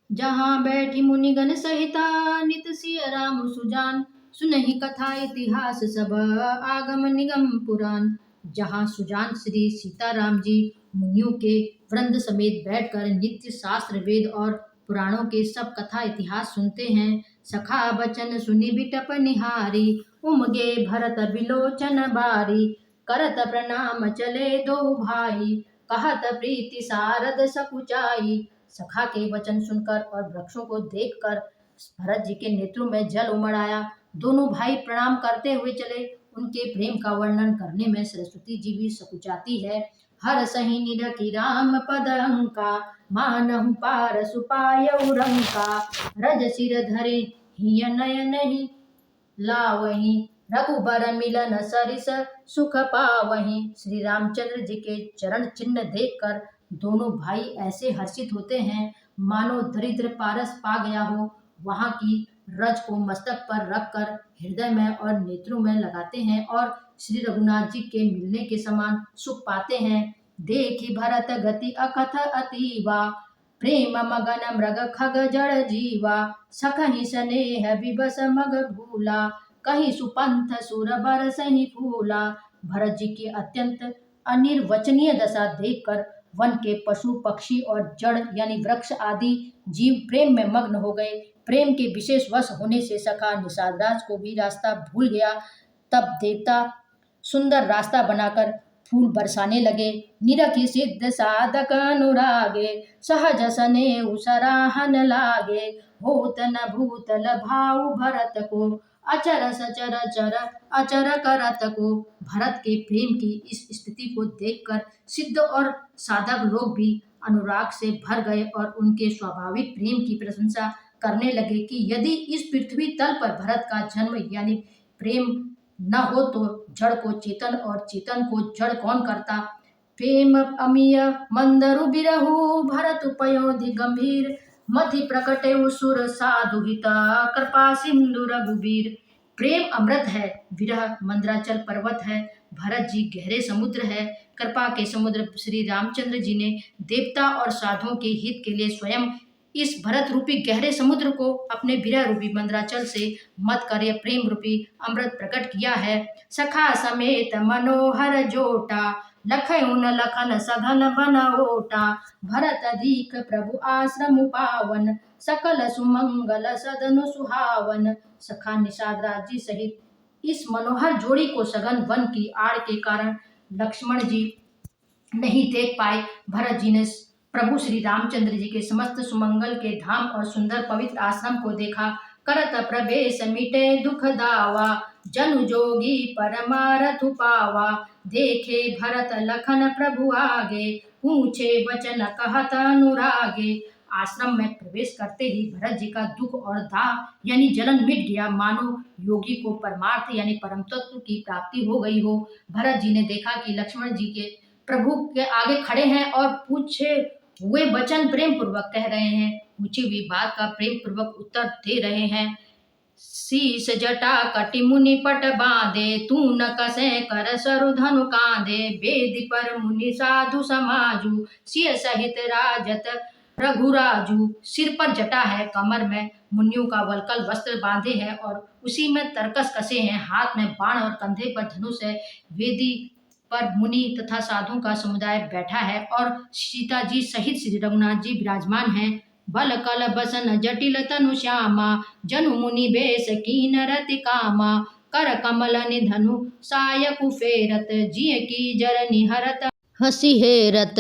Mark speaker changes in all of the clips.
Speaker 1: जहाँ बैठी मुनिगण सहिता नित सिय राम सुजान। सुनहि कथा इतिहास सब आगम निगम पुराण। जहाँ सुजान श्री सीताराम जी मुनियों के वृंद समेत बैठकर नित्य शास्त्र वेद और पुराणों के सब कथा इतिहास सुनते हैं। सखा बचन सुनि बिटप निहारी, उमगे भरत बिलोचन बारी। करत प्रणाम चले दो भाई, कहत प्रीति सारद सकुचाई। सखा के वचन सुनकर और वृक्षों को देखकर भरत जी के नेत्रों में जल उमड़ आया। दोनों भाई प्रणाम करते हुए चले। उनके प्रेम का वर्णन करने में सरस्वती जी भी सकुचाती है। हर सही निरखी राम पद अंका, मानहु पार सुपायउ रंका। रज सिर धरे हिय नयन ही, लावही रघुबर मिलन सरिस सुख पावही। श्री रामचंद्र जी के चरण चिन्ह देखकर दोनों भाई ऐसे हर्षित होते हैं मानो दरिद्र पारस पा गया हो। वहां की रज को मस्तक पर रखकर हृदय में और नेत्रों में लगाते हैं और श्री रघुनाथ जी के मिलने के समान सुख पाते हैं। देखी भरत गति अकथ अतीवा, प्रेम मगन मृग खग जड़ जीवा। सखहि स्नेह विबस मग भूला, कहीं सुपंथ सुर बरसहि फूला। भरत जी की अत्यंत अनिर्वचनीय दशा देखकर वन के पशु पक्षी और जड़ यानी वृक्ष आदि जीव प्रेम में मग्न हो गए। प्रेम के विशेष वश होने से सखा निषादराज को भी रास्ता भूल गया। तब देवता सुंदर रास्ता बनाकर फूल बरसाने लगे। निरखि सिद्ध साधक अनुरागे, सहज स्नेह सराहन लागे। होत न भूतल भाऊ भरत को, अचर सचर चर अचर करत को। भरत के प्रेम की इस स्थिति को देखकर सिद्ध और साधक लोग भी अनुराग से भर गए और उनके स्वाभाविक प्रेम की प्रशंसा करने लगे कि यदि इस पृथ्वी तल पर भरत का जन्म यानी प्रेम न हो तो जड़ को चेतन और चेतन को जड़ कौन करता। प्रेम अमीय मंदरु बिरहु, भरत पयोधि गंभीर। मति प्रकटे सुर साधु हिता, कृपा सिंधु रघुबीर। प्रेम अमृत है, विरह मंदराचल पर्वत है, भरत जी गहरे समुद्र है। कृपा के समुद्र श्री रामचंद्र जी ने देवता और साधुओं के हित के लिए स्वयं इस भरत रूपी गहरे समुद्र को अपने विरह रूपी मंदराचल से मत कर यह प्रेम रूपी अमृत प्रकट किया है। सखा समेत मनोहर जोटा, लखयुन लखन सघन बन ओटा। भरत अधिक प्रभु आश्रम पावन, सकल सुमंगल सदन सुहावन। सखा निषाद राज जी सहित इस मनोहर जोड़ी को सघन वन की आड़ के कारण लक्ष्मण जी नहीं देख पाए। भरत जी ने प्रभु श्री रामचंद्र जी के समस्त सुमंगल के धाम और सुंदर पवित्र आश्रम को देखा। करत प्रवेश मिटे दुख दावा, जनु जोगी परमारथ पावा। देखे भरत लखन प्रभु आगे, पूछे वचन कहत अनुरागे। आश्रम में प्रवेश करते ही भरत जी का दुख और दाह यानी जलन मिट गया, मानो योगी को परमार्थ यानी परम तत्व की प्राप्ति हो गई हो। भरत जी ने देखा कि लक्ष्मण जी के प्रभु के आगे खड़े हैं और पूछे हुए वचन प्रेम पूर्वक कह रहे हैं, पूछी हुई बात का प्रेम पूर्वक उत्तर दे रहे हैं। शीस जटा कटि मुनि पट बांधे, तू न कसे कर सरु धनु कांधे। वेदि पर मुनि साधु समाजु, सिय सहित राजत रघुराजू। सिर पर जटा है, कमर में मुनियों का वलकल वस्त्र बांधे हैं और उसी में तरकस कसे हैं। हाथ में बाण और कंधे पर धनुष है। वेदी पर मुनि तथा साधुओं का समुदाय बैठा है और सीता जी सहित श्री रघुनाथ जी विराजमान हैं। बल कल बसन जटिल तनु श्यामा, जनु मुनि बेस कीन रति कामा। कर कमल निधनु साय कुफेरत, जिय की जर निहरत हसी हेरत।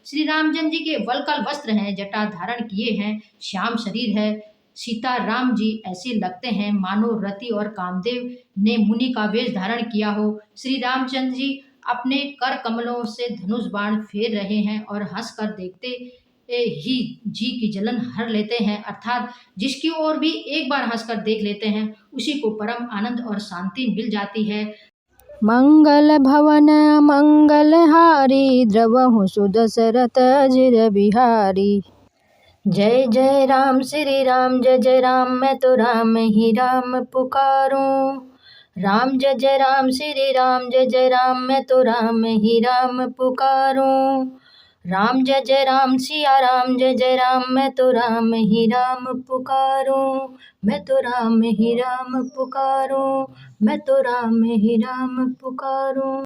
Speaker 1: श्री रामचंद्र जी के वलकल वस्त्र हैं, जटा धारण किए हैं, श्याम शरीर है। सीता राम जी ऐसे लगते हैं मानो रति और कामदेव ने मुनि का वेश धारण किया हो। श्री रामचंद्र जी अपने कर कमलों से धनुष बाण फेर रहे हैं और हंसकर देखते ही जी की जलन हर लेते हैं, अर्थात जिसकी ओर भी एक बार हंसकर देख लेते हैं उसी को परम आनंद और शांति मिल जाती है।
Speaker 2: मंगल भवन मंगल हारी, द्रवहु सुदशरथ अजिर बिहारी। जय जय राम श्री राम, जय जय राम, मैं तो राम ही राम पुकारूं। राम जय जय राम श्री राम, जय जय राम, मैं तो राम ही राम पुकारूं। राम जय जय राम सिया राम जय जय राम, मैं तो राम ही राम पुकारूं, मैं तो राम ही राम पुकारूं, मैं तो राम ही राम पुकारूं।